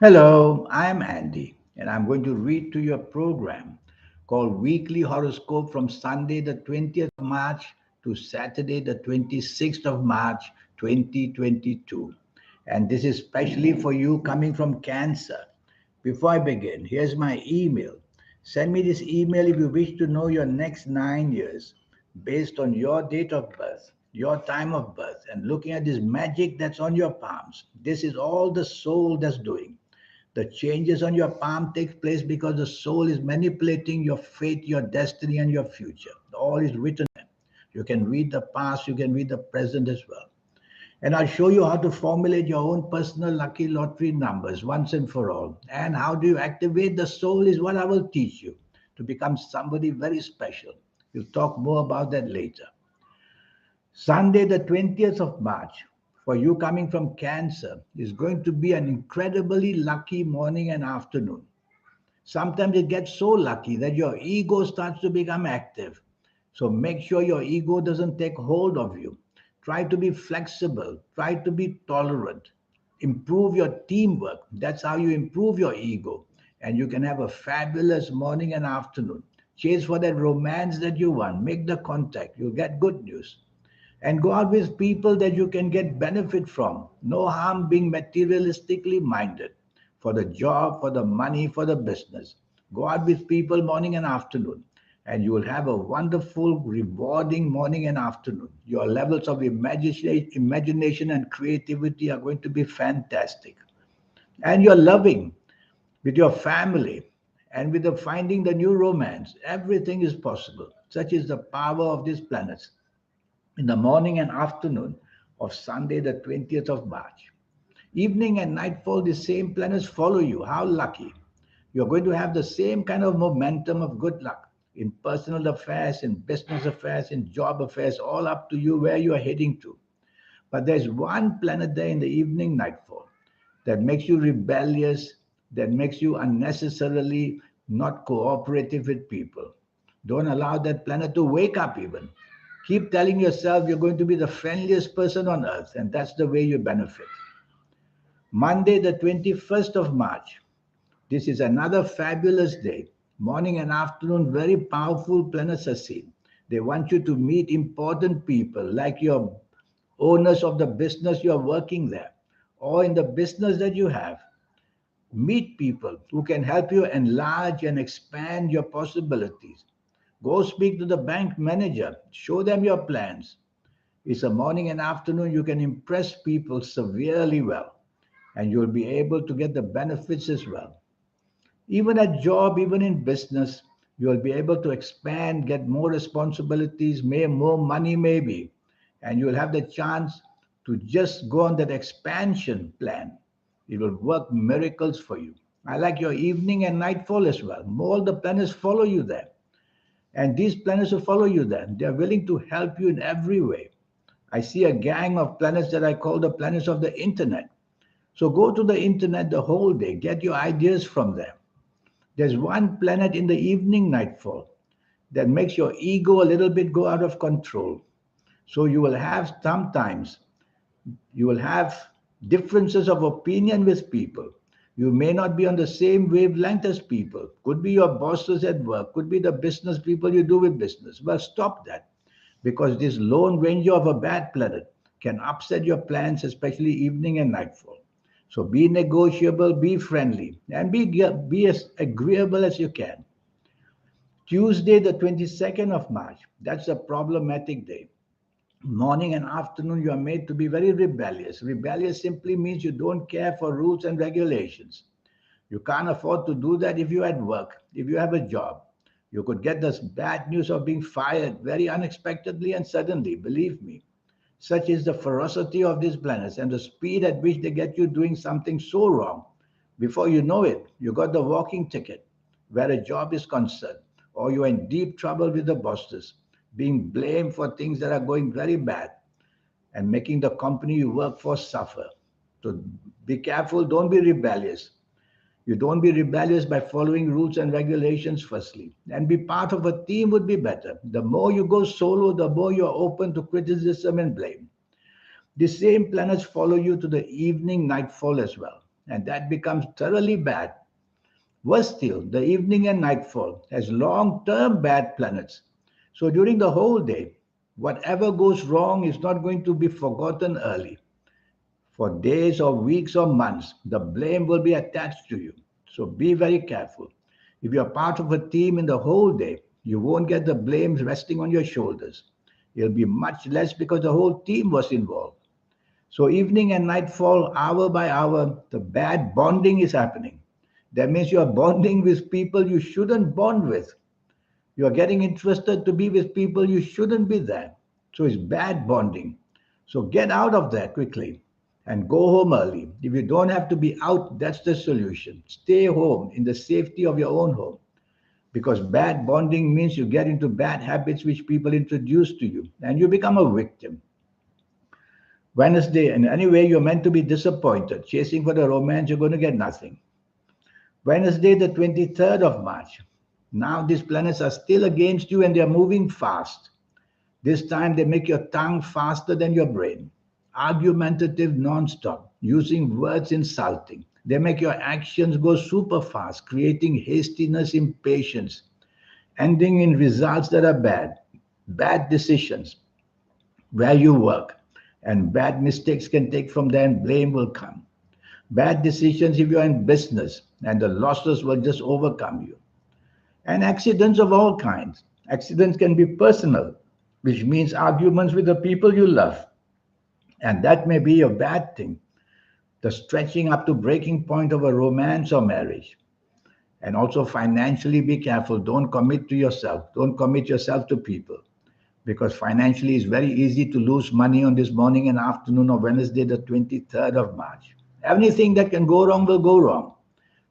Hello, I'm Andy, and I'm going to read to you a program called Weekly Horoscope from Sunday, the 20th of March to Saturday, the 26th of March, 2022. And this is specially for you coming from Cancer. Before I begin, here's my email. Send me this email if you wish to know your next 9 years based on your date of birth, your time of birth, and looking at this magic that's on your palms. This is all the soul that's doing. The changes on your palm take place because the soul is manipulating your fate, your destiny, and your future. All is written there. You can read the past, you can read the present as well. And I'll show you how to formulate your own personal lucky lottery numbers once and for all. And how do you activate the soul is what I will teach you to become somebody very special. We'll talk more about that later. Sunday, the 20th of March, for you coming from Cancer, is going to be an incredibly lucky morning and afternoon. Sometimes it gets so lucky that your ego starts to become active. So make sure your ego doesn't take hold of you. Try to be flexible, try to be tolerant, improve your teamwork. That's how you improve your ego. And you can have a fabulous morning and afternoon. Chase for that romance that you want. Make the contact. You'll get good news and go out with people that you can get benefit from. No harm being materialistically minded for the job, for the money, for the business. Go out with people morning and afternoon, and you will have a wonderful, rewarding morning and afternoon. Your levels of imagination and creativity are going to be fantastic. And you're loving with your family and with the finding the new romance. Everything is possible. Such is the power of these planets in the morning and afternoon of Sunday, the 20th of March. Evening and nightfall, the same planets follow you. How lucky. You're going to have the same kind of momentum of good luck in personal affairs, in business affairs, in job affairs, all up to you where you are heading to. But there's one planet there in the evening nightfall that makes you rebellious, that makes you unnecessarily not cooperative with people. Don't allow that planet to wake up even. Keep telling yourself you're going to be the friendliest person on earth, and that's the way you benefit. Monday, the 21st of March. This is another fabulous day. Morning and afternoon, very powerful planets are seen. They want you to meet important people like your owners of the business you're working there or in the business that you have. Meet people who can help you enlarge and expand your possibilities. Go speak to the bank manager, show them your plans. It's a morning and afternoon, you can impress people severely well, and you'll be able to get the benefits as well. Even at job, even in business, you'll be able to expand, get more responsibilities, more money maybe, and you'll have the chance to just go on that expansion plan. It will work miracles for you. I like your evening and nightfall as well. All the planets follow you there. And these planets will follow you there. They're willing to help you in every way. I see a gang of planets that I call the planets of the internet. So go to the internet the whole day, get your ideas from there. There's one planet in the evening nightfall that makes your ego a little bit go out of control. So you will have sometimes, you will have differences of opinion with people. You may not be on the same wavelength as people. Could be your bosses at work, could be the business people you do with business. Well, stop that because this lone ranger of a bad planet can upset your plans, especially evening and nightfall. So be negotiable, be friendly, and be as agreeable as you can. Tuesday, the 22nd of March, that's a problematic day. Morning and afternoon, you are made to be very rebellious. Rebellious simply means you don't care for rules and regulations. You can't afford to do that if you're at work, if you have a job. You could get this bad news of being fired very unexpectedly and suddenly, believe me. Such is the ferocity of these planets and the speed at which they get you doing something so wrong. Before you know it, you got the walking ticket where a job is concerned, or you're in deep trouble with the bosses, being blamed for things that are going very bad and making the company you work for suffer. So be careful, don't be rebellious. You don't be rebellious by following rules and regulations, firstly. And be part of a team would be better. The more you go solo, the more you're open to criticism and blame. The same planets follow you to the evening nightfall as well. and that becomes thoroughly bad. Worse still, the evening and nightfall has long-term bad planets. So during the whole day, whatever goes wrong is not going to be forgotten early. For days or weeks or months, the blame will be attached to you. So be very careful. If you're part of a team in the whole day, you won't get the blames resting on your shoulders. It'll be much less because the whole team was involved. So evening and nightfall, hour by hour, the bad bonding is happening. That means you are bonding with people you shouldn't bond with. You are getting interested to be with people you shouldn't be there. So it's bad bonding. So get out of there quickly and go home early. If you don't have to be out, that's the solution. Stay home in the safety of your own home. Because bad bonding means you get into bad habits which people introduce to you and you become a victim. Wednesday, and anyway, you're meant to be disappointed. Chasing for the romance, you're going to get nothing. Wednesday, the 23rd of March. Now these planets are still against you and they're moving fast. This time they make your tongue faster than your brain. Argumentative non-stop, using words insulting. They make your actions go super fast, creating hastiness, impatience, ending in results that are bad. Bad decisions where you work, and bad mistakes can take from there and blame will come. Bad decisions if you're in business, and the losses will just overcome you. And accidents of all kinds. Accidents can be personal, which means arguments with the people you love. And that may be a bad thing, the stretching up to breaking point of a romance or marriage. And also financially be careful. Don't commit to yourself. Don't commit yourself to people. Because financially it's very easy to lose money on this morning and afternoon of Wednesday, the 23rd of March. Anything that can go wrong will go wrong.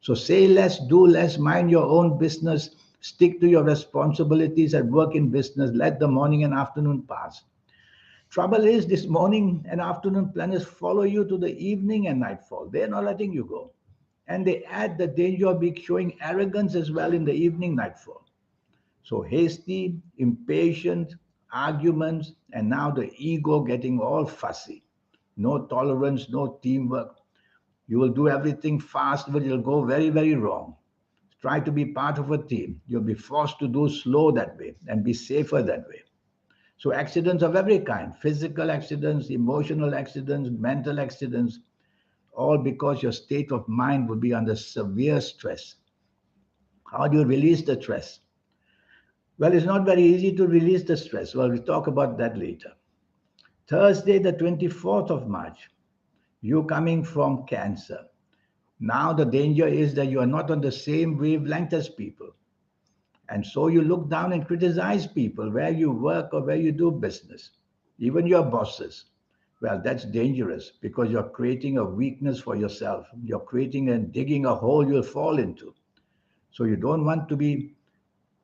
So say less, do less, mind your own business, stick to your responsibilities at work in business, let the morning and afternoon pass. Trouble is, this morning and afternoon planets follow you to the evening and nightfall. They're not letting you go. And they add the danger of being showing arrogance as well in the evening nightfall. So hasty, impatient, arguments, and now the ego getting all fussy. No tolerance, no teamwork. You will do everything fast, but you'll go very, very wrong. Try to be part of a team. You'll be forced to do slow that way and be safer that way. So accidents of every kind, physical accidents, emotional accidents, mental accidents, all because your state of mind will be under severe stress. How do you release the stress? Well, it's not very easy to release the stress. Well, we'll talk about that later. Thursday, the 24th of March, you coming from Cancer. Now the danger is that you are not on the same wavelength as people. And so you look down and criticize people where you work or where you do business, even your bosses. Well, that's dangerous because you're creating a weakness for yourself. You're creating and digging a hole you'll fall into. So you don't want to be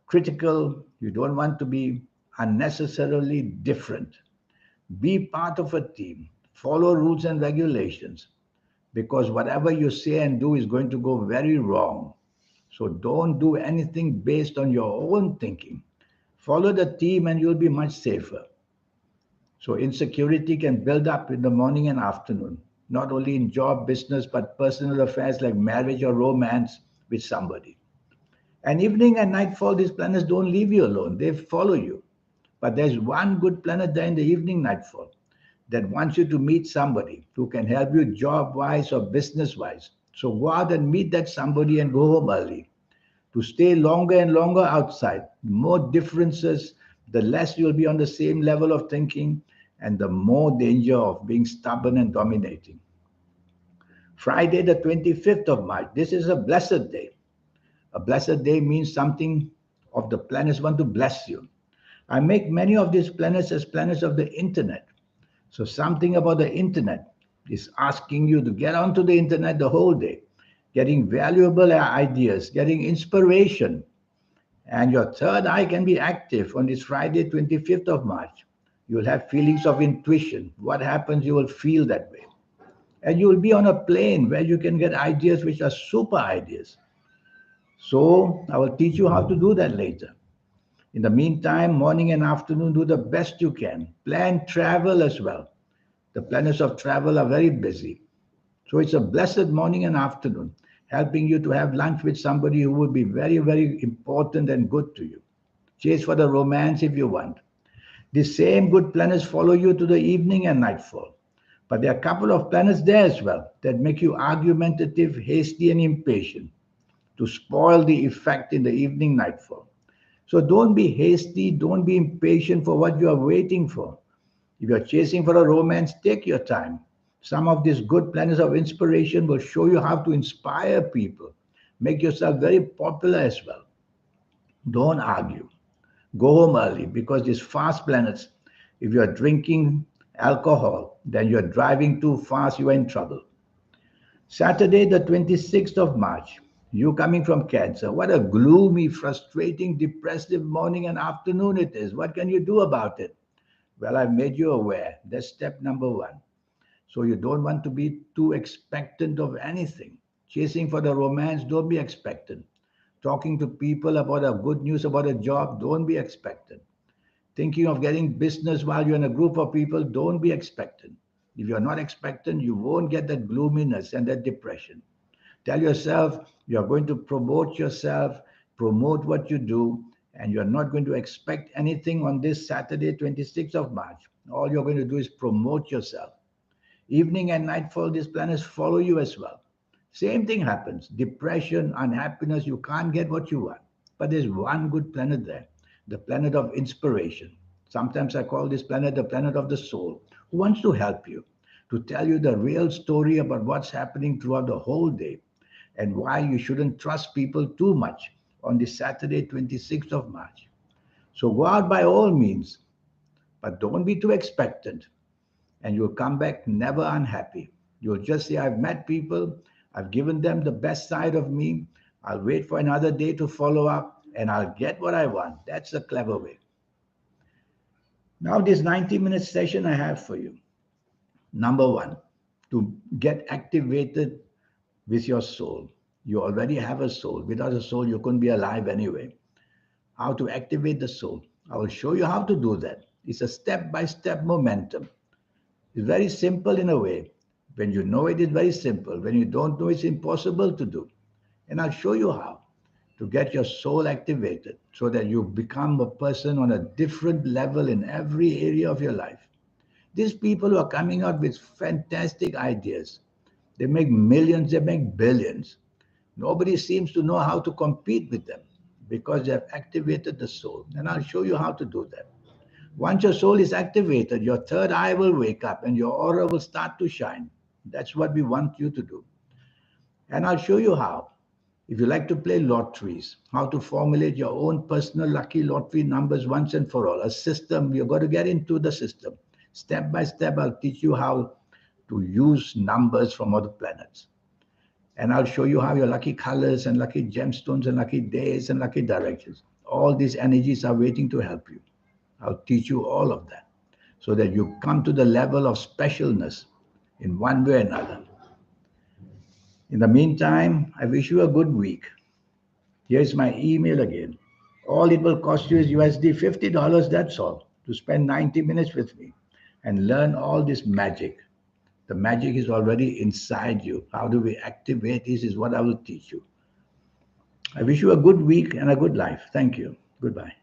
critical. You don't want to be unnecessarily different. Be part of a team. Follow rules and regulations because whatever you say and do is going to go very wrong. So don't do anything based on your own thinking. Follow the team and you'll be much safer. So insecurity can build up in the morning and afternoon, not only in job, business, but personal affairs like marriage or romance with somebody. And evening and nightfall, these planets don't leave you alone. They follow you. But there's one good planet there in the evening nightfall that wants you to meet somebody who can help you job-wise or business-wise. So go out and meet that somebody and go home early. To stay longer and longer outside, the more differences, the less you'll be on the same level of thinking and the more danger of being stubborn and dominating. Friday, the 25th of March, this is a blessed day. A blessed day means something of the planets want to bless you. I make many of these planets as planets of the internet. So something about the internet is asking you to get onto the internet the whole day, getting valuable ideas, getting inspiration. And your third eye can be active on this Friday, 25th of March. You'll have feelings of intuition. What happens, you will feel that way. And you will be on a plane where you can get ideas which are super ideas. So I will teach you how to do that later. In the meantime, morning and afternoon, do the best you can. Plan travel as well. The planets of travel are very busy. So it's a blessed morning and afternoon, helping you to have lunch with somebody who will be very, very important and good to you. Chase for the romance if you want. The same good planets follow you to the evening and nightfall. But there are a couple of planets there as well that make you argumentative, hasty, and impatient to spoil the effect in the evening nightfall. So don't be hasty, don't be impatient for what you are waiting for. If you're chasing for a romance, take your time. Some of these good planets of inspiration will show you how to inspire people. Make yourself very popular as well. Don't argue. Go home early because these fast planets, if you're drinking alcohol, then you're driving too fast, you're in trouble. Saturday, the 26th of March, you coming from Cancer. What a gloomy, frustrating, depressive morning and afternoon it is. What can you do about it? Well, I've made you aware. That's step number one. So you don't want to be too expectant of anything. Chasing for the romance, don't be expectant. Talking to people about a good news about a job, don't be expectant. Thinking of getting business while you're in a group of people, don't be expectant. If you're not expectant, you won't get that gloominess and that depression. Tell yourself you're going to promote yourself, promote what you do, and you're not going to expect anything on this Saturday, 26th of March. All you're going to do is promote yourself. Evening and nightfall, these planets follow you as well. Same thing happens. Depression, unhappiness, you can't get what you want. But there's one good planet there, the planet of inspiration. Sometimes I call this planet the planet of the soul, who wants to help you, to tell you the real story about what's happening throughout the whole day and why you shouldn't trust people too much on this Saturday, 26th of March. So go out by all means, but don't be too expectant, and you'll come back never unhappy. You'll just say, I've met people, I've given them the best side of me, I'll wait for another day to follow up, and I'll get what I want. That's a clever way. Now, this 90-minute session I have for you. Number one, to get activated with your soul. You already have a soul. Without a soul, you couldn't be alive anyway. How to activate the soul. I will show you how to do that. It's a step-by-step momentum. It's very simple in a way. When you know it, it's very simple. When you don't know, it's impossible to do. And I'll show you how to get your soul activated so that you become a person on a different level in every area of your life. These people who are coming out with fantastic ideas, they make millions, they make billions. Nobody seems to know how to compete with them because they have activated the soul. And I'll show you how to do that. Once your soul is activated, your third eye will wake up and your aura will start to shine. That's what we want you to do. And I'll show you how. If you like to play lotteries, how to formulate your own personal lucky lottery numbers once and for all, a system, you've got to get into the system. Step by step, I'll teach you how to use numbers from other planets. And I'll show you how your lucky colors and lucky gemstones and lucky days and lucky directions, all these energies are waiting to help you. I'll teach you all of that so that you come to the level of specialness in one way or another. In the meantime, I wish you a good week. Here's my email again. All it will cost you is USD $50, that's all, to spend 90 minutes with me and learn all this magic. The magic is already inside you. How do we activate this is what I will teach you. I wish you a good week and a good life. Thank you. Goodbye.